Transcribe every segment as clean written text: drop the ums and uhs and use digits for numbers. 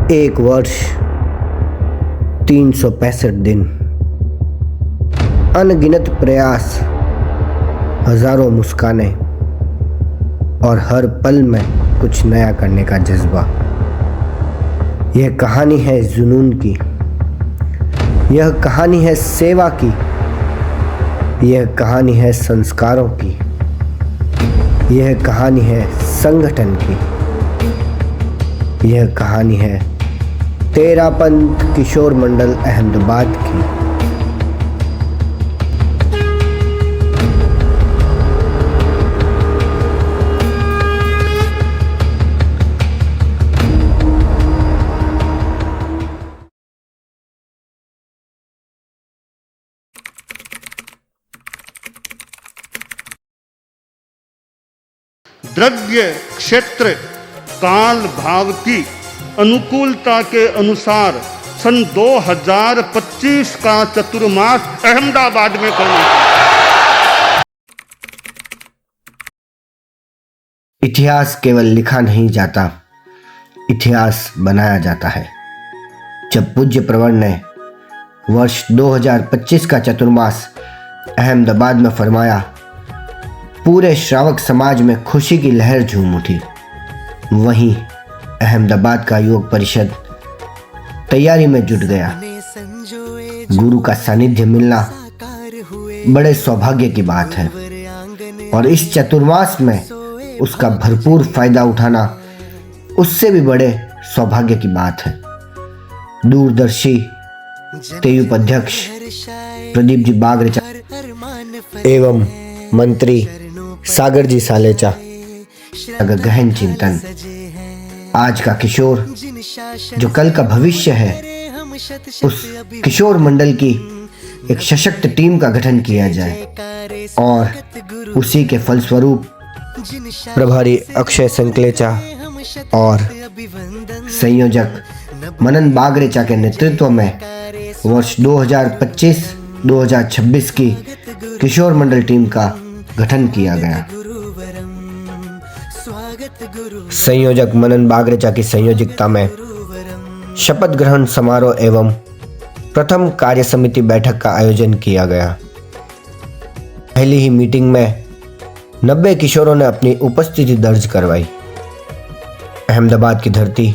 एक वर्ष 365 दिन, अनगिनत प्रयास, हजारों मुस्कानें और हर पल में कुछ नया करने का जज्बा। यह कहानी है जुनून की, यह कहानी है सेवा की, यह कहानी है संस्कारों की, यह कहानी है संगठन की, यह कहानी है तेरा पंथ किशोर मंडल अहमदाबाद की। द्रव्य क्षेत्र काल भाव की अनुकूलता के अनुसार सन 2025 का चतुर्मास अहमदाबाद में करना। इतिहास केवल लिखा नहीं जाता, इतिहास बनाया जाता है। जब पूज्य प्रवर ने वर्ष 2025 का चतुर्मास अहमदाबाद में फरमाया, पूरे श्रावक समाज में खुशी की लहर झूम उठी। वहीं अहमदाबाद का युवक परिषद तैयारी में जुट गया। गुरु का सानिध्य मिलना बड़े सौभाग्य की बात है और इस चतुर्मास में उसका भरपूर फायदा उठाना उससे भी बड़े सौभाग्य की बात है। दूरदर्शी तेयू उपाध्यक्ष प्रदीप जी बागरेचा एवं मंत्री सागर जी सालेचा का गहन चिंतन। आज का किशोर जो कल का भविष्य है, उस किशोर मंडल की एक सशक्त टीम का गठन किया जाए और उसी के फलस्वरूप प्रभारी अक्षय संकलेचा और संयोजक मनन बागरेचा के नेतृत्व में वर्ष 2025-2026 की किशोर मंडल टीम का गठन किया गया। संयोजक मनन बागरेचा की संयोजकता में शपथ ग्रहण समारोह एवं प्रथम कार्य समिति बैठक का आयोजन किया गया। पहली ही मीटिंग में 90 किशोरों ने अपनी उपस्थिति दर्ज करवाई। अहमदाबाद की धरती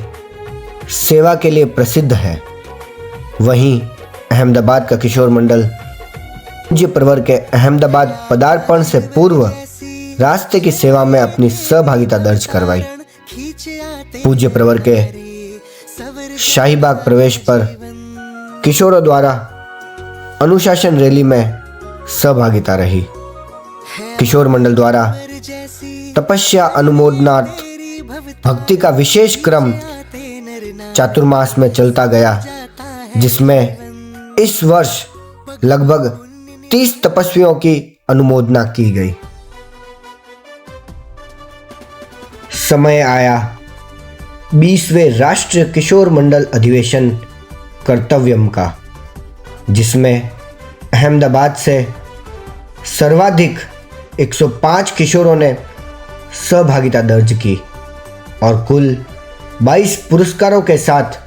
सेवा के लिए प्रसिद्ध है। वहीं अहमदाबाद का किशोर मंडल पूज्य प्रवर के अहमदाबाद पदार्पण से पूर्व रास्ते की सेवा में अपनी सहभागिता दर्ज करवाई। पूज्य प्रवर के शाहीबाग प्रवेश पर किशोरों द्वारा अनुशासन रैली में सहभागिता रही। किशोर मंडल द्वारा तपस्या अनुमोदनार्थ भक्ति का विशेष क्रम चातुर्मास में चलता गया, जिसमें इस वर्ष लगभग 30 तपस्वियों की अनुमोदना की गई। समय आया 20वें राष्ट्रीय किशोर मंडल अधिवेशन कर्तव्यम का, जिसमें अहमदाबाद से सर्वाधिक 105 किशोरों ने सहभागिता दर्ज की और कुल 22 पुरस्कारों के साथ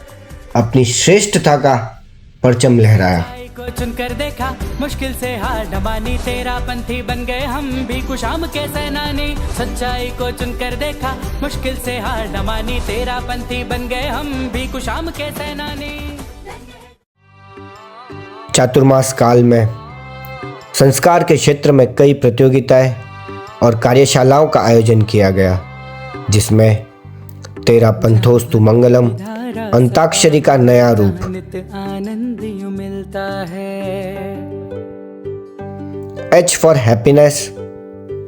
अपनी श्रेष्ठता का परचम लहराया। को चुनकर देखा, मुश्किल से हार न मानी, तेरा पंथी बन गए हम भी कुशाम के सेनानी। सच्चाई को चुनकर देखा, मुश्किल से हार न मानी, तेरा पंथी बन गए हम भी कुशाम के सेनानी। चातुर्मास काल में संस्कार के क्षेत्र में कई प्रतियोगिताएं और कार्यशालाओं का आयोजन किया गया, जिसमें तेरा पंथोस्तु मंगलम अंताक्षरी का नया रूप, आनंद मिलता है। एच फॉर हैप्पीनेस,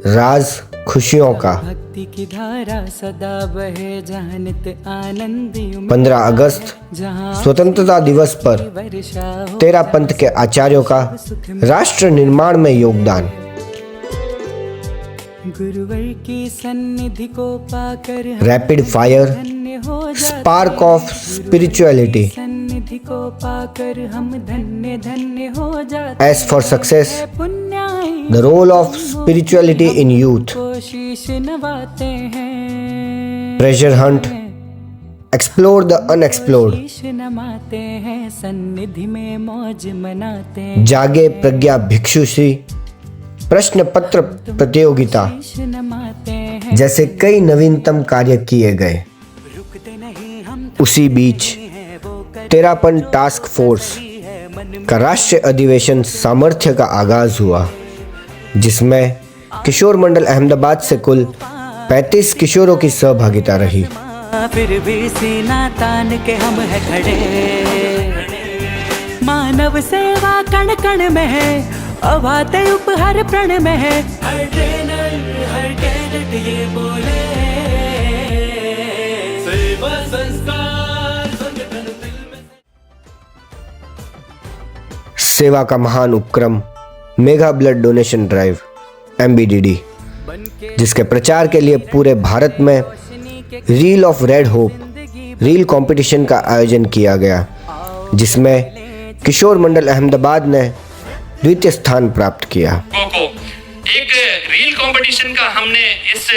राज खुशियों का, भक्ति की धारा सदा बहे जहाँ नित आनंद 15 अगस्त स्वतंत्रता दिवस पर तेरा पंथ के आचार्यों का राष्ट्र निर्माण में योगदान। गुरुवर की सन्निधि को पाकर rapid fire, spark of spirituality, सन्निधि को पाकर हम धन्य धन्य हो जाते। Ace for success, the role of spirituality in youth, कोशिश नवाते हैं। Treasure hunt, explore the unexplored, शीश नमाते हैं सन्निधि में मौज मनाते हैं, जागे प्रज्ञा भिक्षु श्री, प्रश्न पत्र प्रतियोगिता शीश नमाते हैं, जैसे कई नवीनतम कार्य किए गए। रुकते नहीं हम उसी बीच हैं वो कर 13 टास्क फोर्स है मन का राष्ट्रीय अधिवेशन सामर्थ्य का आगाज हुआ, जिसमें किशोर मंडल अहमदाबाद से कुल 35 किशोरों की सहभागिता रही। में फिर भी सीना तान के हम है खड़े, मानव सेवा कण कण में है, अभाते उपहार प्रण में है, हर ट्रेनर हर कैडेट ये बोले, सेवा संस्कार संगठन दिल में। सेवा का महान उपक्रम mega blood donation drive MBDD, जिसके प्रचार के लिए पूरे भारत में reel of red hope reel competition का आयोजन किया गया, जिसमें किशोर मंडल अहमदाबाद ने द्वितीय स्थान प्राप्त किया। को एक रील कंपटीशन का हमने इस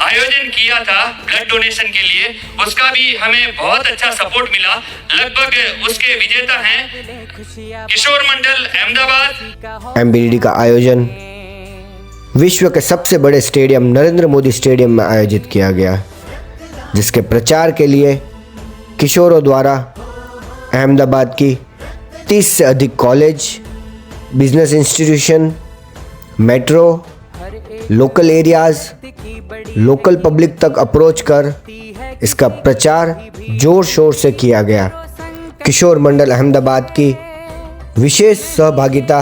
आयोजन किया था ब्लड डोनेशन के लिए, उसका भी हमें बहुत अच्छा सपोर्ट मिला। लगभग उसके विजेता हैं किशोर मंडल अहमदाबाद। MBDD का आयोजन विश्व के सबसे बड़े स्टेडियम नरेंद्र मोदी स्टेडियम में आयोजित किया गया, जिसके प्रचार के लिए किशोरों द्वारा अहमदाबाद की 30 से अधिक college, business institution, metro, local areas, local public तक अप्रोच कर इसका प्रचार जोर शोर से किया गया। किशोर मंडल अहमदाबाद की विशेष सहभागिता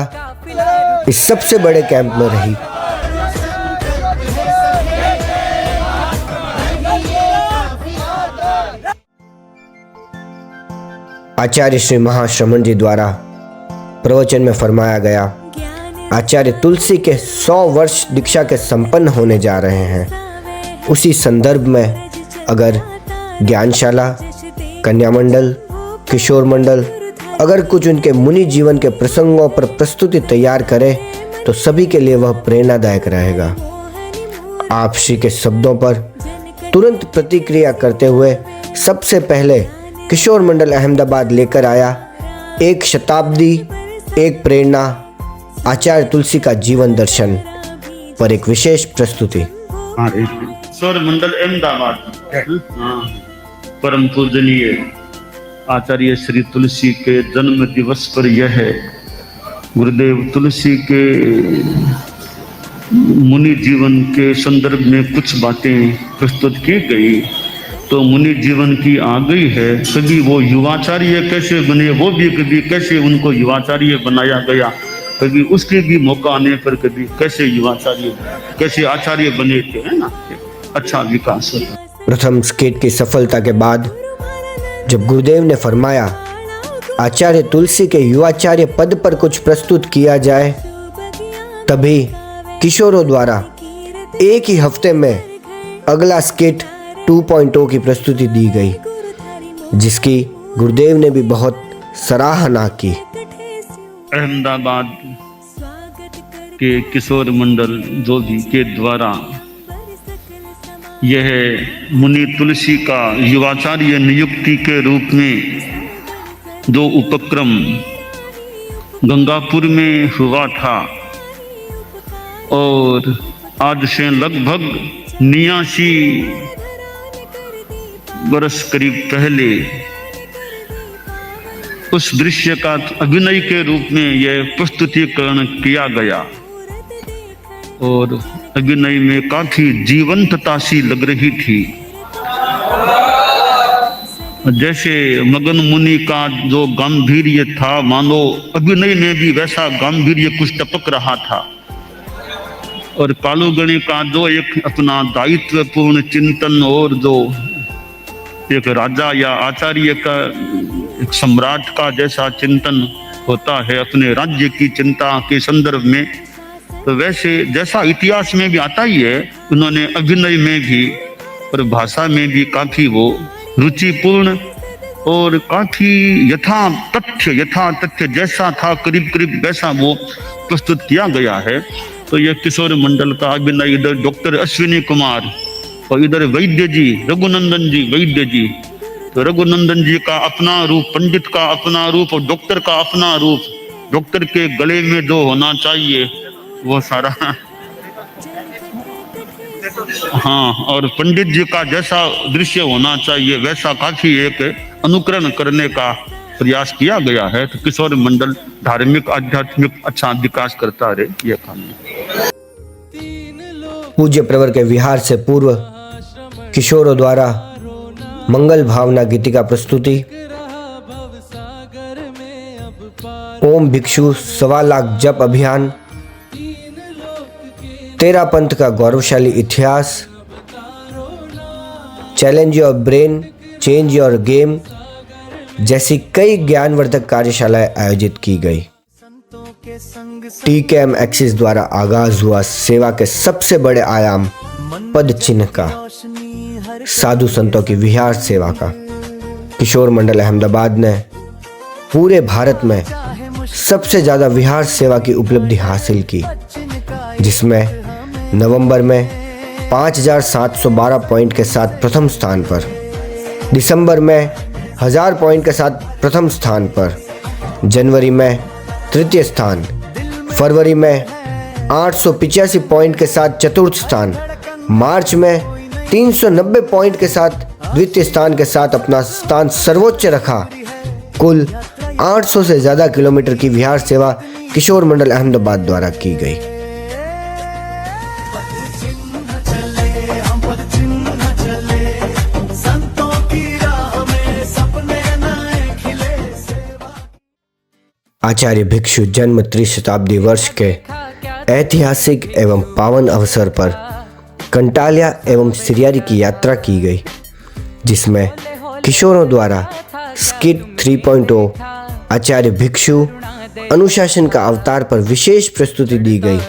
इस सबसे बड़े कैंप में रही। आचार्य श्री महाश्रमण जी द्वारा प्रवचन में फरमाया गया, आचार्य तुलसी के 100 वर्ष दीक्षा के संपन्न होने जा रहे हैं। उसी संदर्भ में अगर ज्ञानशाला, कन्या मंडल, किशोर मंडल अगर कुछ उनके मुनि जीवन के प्रसंगों पर प्रस्तुति तैयार करे तो सभी के लिए वह प्रेरणादायक रहेगा। आप श्री के शब्दों पर तुरंत प्रतिक्रिया करते हुए सबसे पहले किशोर मंडल अहमदाबाद लेकर आया एक शताब्दी एक प्रेरणा आचार्य तुलसी का जीवन दर्शन पर एक विशेष प्रस्तुति। हाँ, किशोर मंडल अहमदाबाद, हाँ, परम पूजनीय आचार्य श्री तुलसी के जन्म दिवस पर यह गुरुदेव तुलसी के मुनि जीवन के संदर्भ में कुछ बातें प्रस्तुत की गई। तो मुनि जीवन की आ गई है, कभी वो युवाचार्य कैसे बने, वो भी कभी कैसे उनको युवाचार्य बनाया गया, कभी उसके भी मौका आने पर कभी कैसे युवाचार्य कैसे आचार्य बने थे, है ना। अच्छा विकास होता। प्रथम स्किट की सफलता के बाद जब गुरुदेव ने फरमाया आचार्य तुलसी के युवाचार्य पद पर कुछ प्रस्तुत किया जाए, तभी किशोरों द्वारा एक ही हफ्ते में अगला स्किट 2.0 की प्रस्तुति दी गई, जिसकी गुरुदेव ने भी बहुत सराहना की। अहमदाबाद के किशोर मंडल जोगी के द्वारा यह मुनि तुलसी का युवाचार्य नियुक्ति के रूप में जो उपक्रम गंगापुर में हुआ था और आज से लगभग 89 वर्ष करीब पहले उस दृश्य का अभिनय के रूप में यह प्रस्तुतिकरण किया गया और अभिनय में काफी जीवंतता सी लग रही थी। जैसे मगन मुनि का जो गांधीर्य था, मानो अभिनय में भी वैसा गांधीर्य कुछ टपक रहा था। और कालूगणी का जो एक अपना दायित्वपूर्ण चिंतन और जो एक राजा या आचार्य का एक सम्राट का जैसा चिंतन होता है अपने राज्य की चिंता के संदर्भ में, तो वैसे जैसा इतिहास में भी आता ही है, उन्होंने अभिनय में भी और भाषा में भी काफी वो रुचिपूर्ण और काफी यथा तथ्य जैसा था करीब करीब वैसा वो प्रस्तुत किया गया है। तो यह किशोर मंडल का अभिनय, इधर डॉक्टर अश्विनी कुमार और इधर वैद्य जी, रघुनंदन जी वैद्य जी, रघुनंदन जी का अपना रूप, पंडित का अपना रूप और डॉक्टर का अपना रूप। डॉक्टर के गले में जो होना चाहिए वो सारा, हाँ, और पंडित जी का जैसा दृश्य होना चाहिए वैसा काफी एक अनुकरण करने का प्रयास किया गया है। तो किशोर मंडल धार्मिक आध्यात्मिक अच्छा विकास करता रहे, ये काम है। पूज्य प्रवर के विहार से पूर्व किशोरों द्वारा मंगल भावना गीतिका प्रस्तुति, ओम भिक्षु 1.25 लाख जप अभियान, तेरा पंथ का गौरवशाली इतिहास, challenge your brain change your game जैसी कई ज्ञानवर्धक कार्यशालाएं आयोजित की गई। TKM एक्सिस द्वारा आगाज हुआ सेवा के सबसे बड़े आयाम पद चिन्ह का, साधु संतों की विहार सेवा का। किशोर मंडल अहमदाबाद ने पूरे भारत में सबसे ज्यादा विहार सेवा की उपलब्धि हासिल की, जिसमें नवंबर में 5712 पॉइंट के साथ प्रथम स्थान पर, दिसंबर में 1000 पॉइंट के साथ प्रथम स्थान पर, जनवरी में तृतीय स्थान, फरवरी में 885 पॉइंट के साथ चतुर्थ स्थान, मार्च में 390 पॉइंट के साथ द्वितीय स्थान के साथ अपना स्थान सर्वोच्च रखा। कुल 800 से ज्यादा किलोमीटर की विहार सेवा किशोर मंडल अहमदाबाद द्वारा की गई। आचार्य भिक्षु जन्म त्रिशताब्दी वर्ष के ऐतिहासिक एवं पावन अवसर पर कंटालिया एवं सिरियारी की यात्रा की गई, जिसमें किशोरों द्वारा स्किट 3.0 आचार्य भिक्षु अनुशासन का अवतार पर विशेष प्रस्तुति दी गई।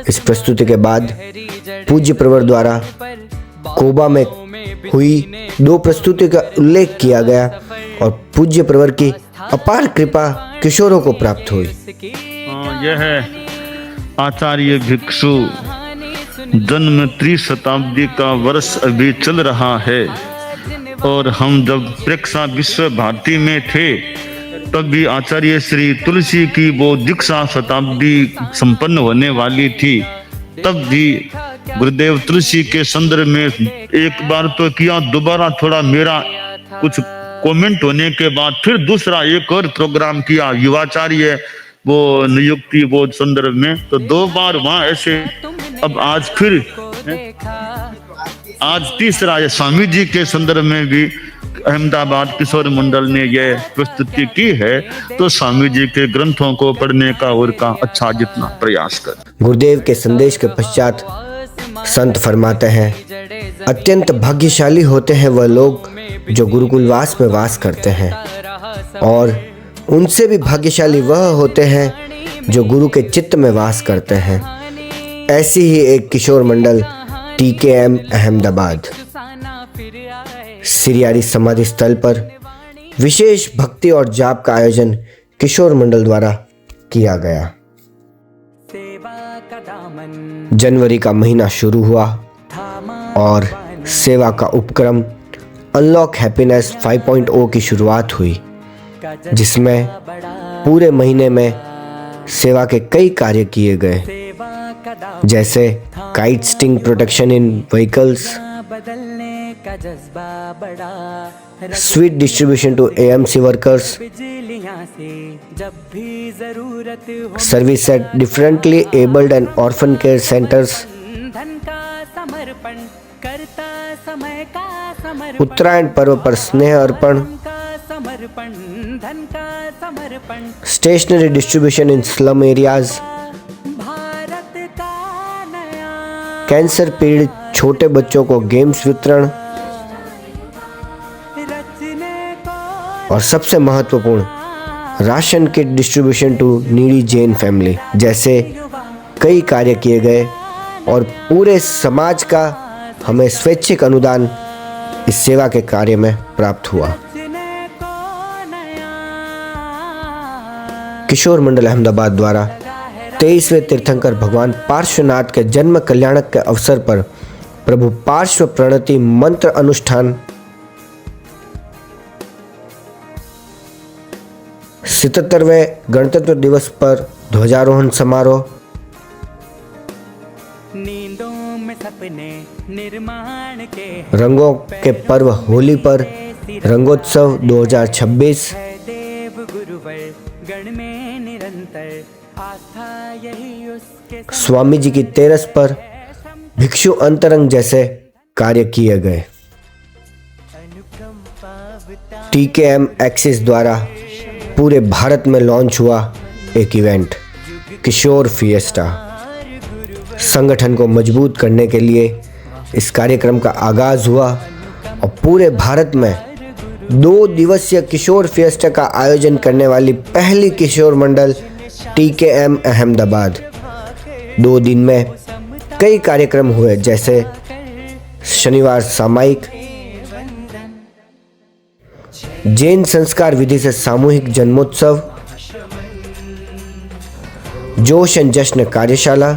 इस प्रस्तुति के बाद पूज्य प्रवर द्वारा कोबा में हुई 2 प्रस्तुति का उल्लेख किया गया और पूज्य प्रवर की अपार कृपा किशोरों को प्राप्त हुई। यह है आचार्य भिक्षु जन्म त्रिशताब्दी का वर्ष अभी चल रहा है, और हम जब प्रेक्षा विश्व भारती में थे तब भी आचार्य श्री तुलसी की वो दीक्षा शताब्दी संपन्न होने वाली थी। तब भी गुरुदेव तुलसी के संदर्भ में एक बार तो किया, दोबारा थोड़ा मेरा कुछ कमेंट होने के बाद फिर दूसरा एक और प्रोग्राम किया युवाचार्य वो नियुक्ति वो संदर्भ में, तो 2 बार वहां ऐसे। अब आज फिर आज तीसरा ये स्वामी जी के संदर्भ में भी अहमदाबाद किशोर मंडल ने यह प्रस्तुति की है। तो स्वामी जी के ग्रंथों को पढ़ने का और का अच्छा जितना प्रयास कर। गुरुदेव के संदेश के पश्चात संत फरमाते हैं, अत्यंत भाग्यशाली होते हैं वह लोग जो गुरुकुलवास में वास करते हैं, और उनसे भी भाग्यशाली वह होते हैं जो गुरु के चित्त में वास करते हैं। ऐसी ही एक किशोर मंडल TKM अहमदाबाद सिरियारी समाधि स्थल पर विशेष भक्ति और जाप का आयोजन किशोर मंडल द्वारा किया गया। जनवरी का महीना शुरू हुआ और सेवा का उपक्रम अनलॉक हैप्पीनेस 5.0 की शुरुआत हुई, जिसमें पूरे महीने में सेवा के कई कार्य किए गए, जैसे kite string protection in vehicles, sweet distribution to AMC workers, service at differently abled and orphan care centres, Uttarayan पर्व पर स्नेह अर्पण, stationery distribution in slum areas, cancer पीड़ित छोटे बच्चों को गेम्स वितरण, और सबसे महत्वपूर्ण ration kit distribution to needy Jain family जैसे कई कार्य किए गए, और पूरे समाज का हमें स्वैच्छिक अनुदान इस सेवा के कार्य में प्राप्त हुआ। किशोर मंडल अहमदाबाद द्वारा 23वें तीर्थंकर भगवान पार्श्वनाथ के जन्म कल्याणक के अवसर पर प्रभु पार्श्व प्रणति मंत्र अनुष्ठान 77वें गणतंत्र दिवस पर ध्वजारोहण समारोह, नींदों में सपने निर्माण के रंगों के पर्व होली पर रंगोत्सव 2026, है देव गुरुवर गण में निरंतर आस्था यही उसके स्वामी जी की तेरस पर भिक्षु अंतरंग जैसे कार्य किए गए। TKM एक्सिस द्वारा पूरे भारत में लॉन्च हुआ एक इवेंट किशोर फिएस्टा। संगठन को मजबूत करने के लिए इस कार्यक्रम का आगाज हुआ और पूरे भारत में 2 दिवसीय किशोर फिएस्टा का आयोजन करने वाली पहली किशोर मंडल TKM अहमदाबाद। 2 दिन में कई कार्यक्रम हुए, जैसे शनिवार सामायिक जैन संस्कार विधि से सामूहिक जन्मोत्सव, जोश एंड जश्न कार्यशाला,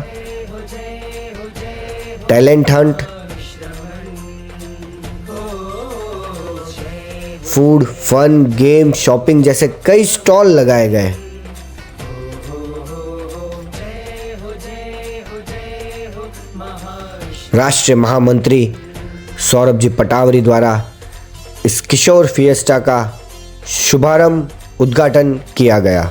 talent hunt, food, fun, game, shopping जैसे कई स्टॉल लगाए गए। राष्ट्रीय महामंत्री सौरभ जी पटावरी द्वारा इस किशोर फिएस्टा का शुभारंभ उद्घाटन किया गया।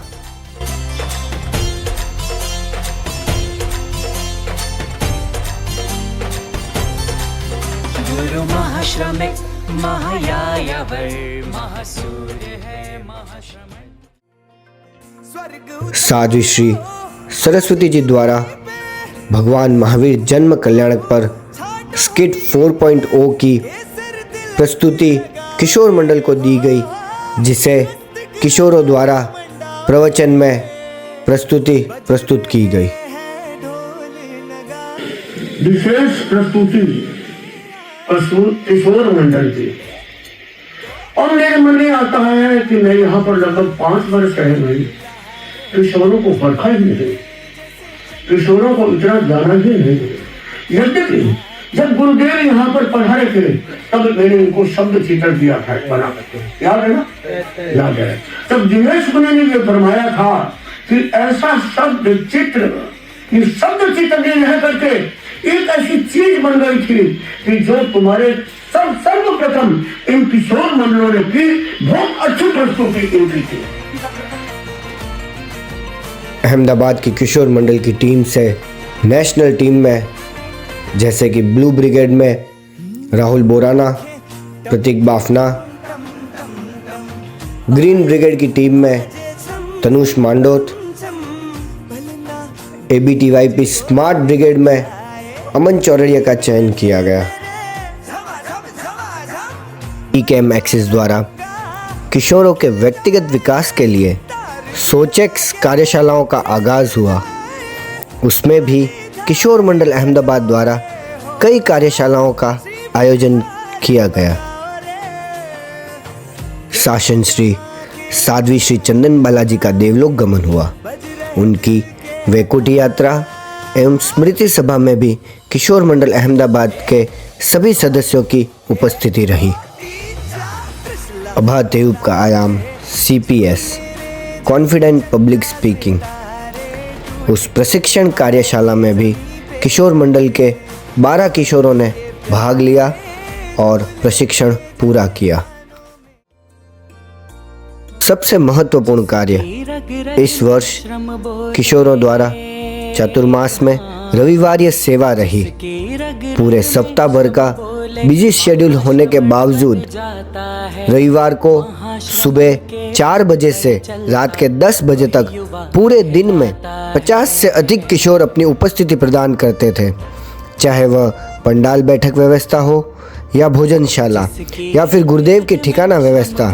गुरु महाश्रमिक महायायावर महासूर्य है महाश्रमिक। साध्वी श्री सरस्वती जी द्वारा भगवान महावीर जन्म कल्याणक पर स्किट 4.0 की प्रस्तुति किशोर मंडल को दी गई, जिसे किशोरों द्वारा प्रवचन में प्रस्तुति प्रस्तुत की गई। विशेष प्रस्तुति प्रस्तुत किशोर मंडल की। और मेरे मन में आता है कि मैं यहाँ पर लगभग 5 वर्ष रहे हुए किशोरों को परखा ही नहीं, किशोरों को इतना जाना ही नहीं। यद्यपि जब गुरुदेव यहाँ पर पढ़ाए थे तब मैंने इनको शब्द चित्र दिया था बना करके, याद है ना? याद है। तब दिनेश मुनि ने ये फरमाया था कि ऐसा शब्द चित्र, ये शब्द चित्र नहीं रह करके एक ऐसी चीज बन गई थी कि जो तुम्हारे सर्वप्रथम इन किशोर मंडलों ने की बहुत अच्छी प्रस्तुति इनकी थी। अहमदाबाद की किशोर मंडल की टीम से नेशनल टीम में जैसे कि ब्लू ब्रिगेड में राहुल बोराना, प्रतीक बाफना, ग्रीन ब्रिगेड की टीम में तनुष मांडोत, ABTYP स्मार्ट ब्रिगेड में अमन चौरड़िया का चयन किया गया। TKM एक्सिस द्वारा किशोरों के व्यक्तिगत विकास के लिए सोचेक्स कार्यशालाओं का आगाज हुआ। उसमें भी किशोर मंडल अहमदाबाद द्वारा कई कार्यशालाओं का आयोजन किया गया। शासन श्री साध्वी श्री चंदन बालाजी का देवलोक गमन हुआ। उनकी वैकुंठी यात्रा एवं स्मृति सभा में भी किशोर मंडल अहमदाबाद के सभी सदस्यों की उपस्थिति रही। अभा देव का आयाम CPS कॉन्फिडेंट पब्लिक स्पीकिंग। उस प्रशिक्षण कार्यशाला में भी किशोर मंडल के 12 किशोरों ने भाग लिया और प्रशिक्षण पूरा किया। सबसे महत्वपूर्ण कार्य इस वर्ष किशोरों द्वारा चतुर्मास में रविवार सेवा रही। पूरे सप्ताह भर का बिजी शेड्यूल होने के बावजूद रविवार को सुबह 4 बजे से रात के 10 बजे तक पूरे दिन में 50 से अधिक किशोर अपनी उपस्थिति प्रदान करते थे। चाहे वह पंडाल बैठक व्यवस्था हो या भोजनशाला या फिर गुरुदेव की ठिकाना व्यवस्था,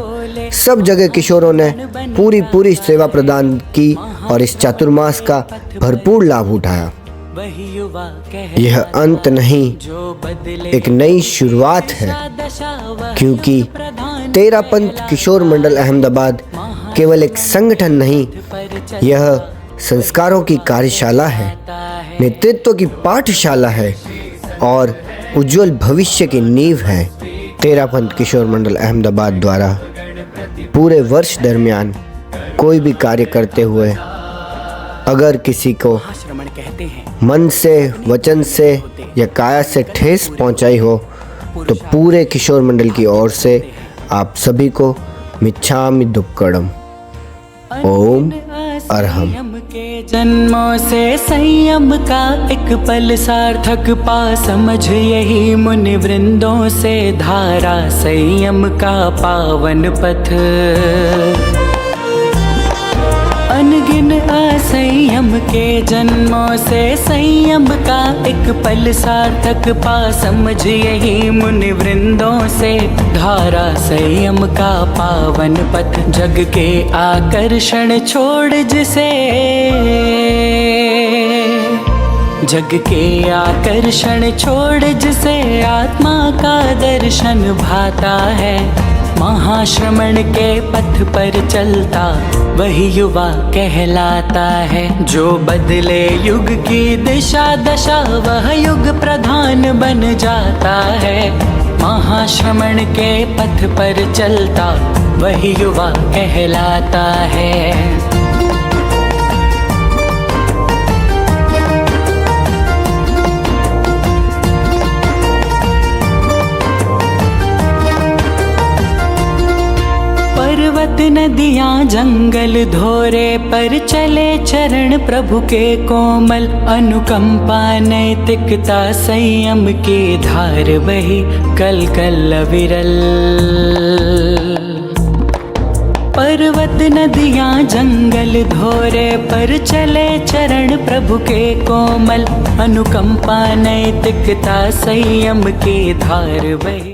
सब जगह किशोरों ने पूरी सेवा प्रदान की और इस चातुर्मास का भरपूर लाभ उठाया। यह अंत नहीं, एक नई शुरुआत है, क्योंकि तेरापंथ किशोर मंडल अहमदाबाद केवल एक संगठन नहीं, यह संस्कारों की कार्यशाला है, नेतृत्व की पाठशाला है और उज्जवल भविष्य की नींव है। तेरापंथ किशोर मंडल अहमदाबाद द्वारा पूरे वर्ष दरमियान कोई भी कार्य करते हुए अगर किसी को श्रमण कहते हैं। मन से, वचन से या काया से ठेस पहुंचाई हो तो पूरे किशोर मंडल की ओर से आप सभी को मिच्छामि दुक्कडम। ओम अरहम। संयम के जन्मों से संयम का एक पल सार्थक पा, समझ यही मुनि वृंदों से धारा संयम का पावन पथ। अनगिन असंयम के जन्मों से संयम का एक पल सार्थक पा, समझ यही मुनि वृंदों से धारा संयम का पावन पथ। जग के आकर्षण छोड़ जिसे, जग के आकर्षण छोड़ जिसे आत्मा का दर्शन भाता है, महाश्रमण के पथ पर चलता वही युवा कहलाता है। जो बदले युग की दिशा दशा वह युग प्रधान बन जाता है, महाश्रमण के पथ पर चलता वही युवा कहलाता है। पर्वत नदियाँ जंगल धोरे पर चले चरण प्रभु के कोमल, अनुकंपा नैतिकता संयम की धार बही कल कल अविरल। पर्वत नदियाँ जंगल धोरे पर चले चरण प्रभु के कोमल, अनुकंपा नैतिकता संयम की धार बही।